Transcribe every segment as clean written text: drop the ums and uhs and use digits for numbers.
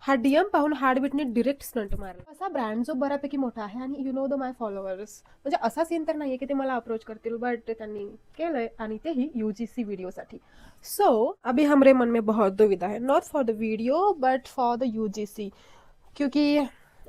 हा DM पाहून हार्टबीटने direct stunt मारला. असा ब्रँड जो बऱ्यापैकी मोठा आहे आणि you know the my followers, म्हणजे असा सीन तर नाहीये की ते मला अप्रोच करतील, बट त्यांनी केलंय आणि तेही UGC व्हिडिओसाठी. सो अभी हमरे मन में बहुत दुविधा है, not for the video but for the UGC, क्योंकि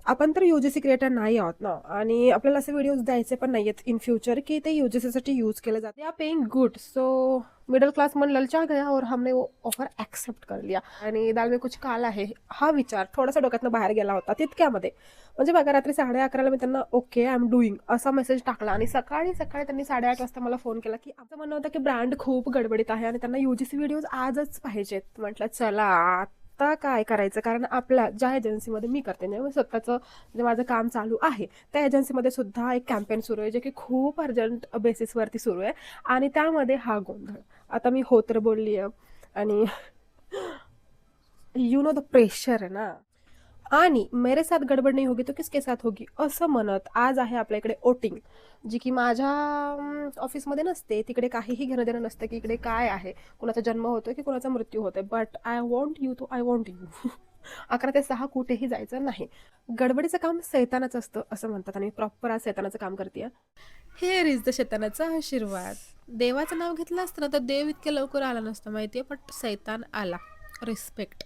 आपण तर UGC क्रिएटर नाही आहोत ना, आणि आपल्याला असे व्हिडिओज द्यायचे पण नाही आहेत इन फ्यूचर की ते UGC साठी यूज केले जाते. Are paying good, so middle class मन ललचा गया और हमने वो ऑफर ॲक्सेप्ट कर लिया. आणि दाल में कुछ काला है हा विचार थोडासा डोक्यातनं बाहेर गेला होता तितक्यामध्ये. म्हणजे बघा, रात्री 11:30 मी त्यांना ओके आय एम डुईंग असा मेसेज टाकला आणि सकाळी त्यांनी 8:30 वाजता मला फोन केला की आमचं म्हणणं होतं की ब्रँड खूप गडबडीत आहे आणि त्यांना UGC व्हिडिओज आजच पाहिजेत. म्हटलं चला आता काय करायचं, कारण आपल्या ज्या एजन्सीमध्ये मी करते म्हणजे स्वतःचं जे माझं काम चालू आहे त्या एजन्सीमध्ये सुद्धा एक कॅम्पेन सुरू आहे जे की खूप अर्जंट बेसिसवरती सुरू आहे आणि त्यामध्ये हा गोंधळ. आता मी हो तर बोलली आहे आणि यू नो द प्रेशर आहे ना, आणि मेरे साथ गडबड नाही होगी तो किसके साथ होगी असं म्हणत आज आहे आपल्या इकडे वोटिंग, जी की माझ्या ऑफिसमध्ये नसते. तिकडे काहीही घेणं देणं नसतं की इकडे काय आहे, कुणाचा जन्म होतो की कुणाचा मृत्यू होतोय, बट आय वॉन्ट यू, तो आय वॉन्ट यू. 11 ते 6 कुठेही जायचं नाही. गडबडीचं काम सैतानाचं असतं असं म्हणतात आणि प्रॉपर आज सैतानाचं काम करते. हेअर इज द शैतानाचा आशीर्वाद. देवाचं नाव घेतलं असतं ना तर देव इतक्या लवकर आला नसतं माहितीये, पण सैतान आला. रिस्पेक्ट.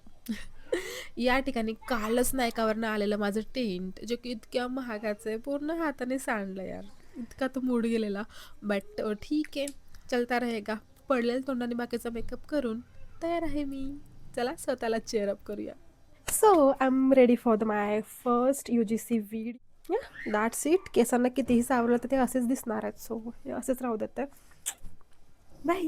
या ठिकाणी कालच नायकावरनं आलेलं माझं टेंट जे की इतक्या महागाचं आहे, पूर्ण हाताने सांडलं यार, इतका तो मूड गेलेला. बट ठीक आहे, चलता रहेगा. पडलेलं तोंडाने बाकीचा मेकअप करून तयार आहे मी. चला स्वतःला चेअरअप करूया. So I am ready for the my first UGC weed. That's it. केसांना कितीही सावरलं तर ते असेच दिसणार आहेत, सो हे असेच राहू देत. बाय.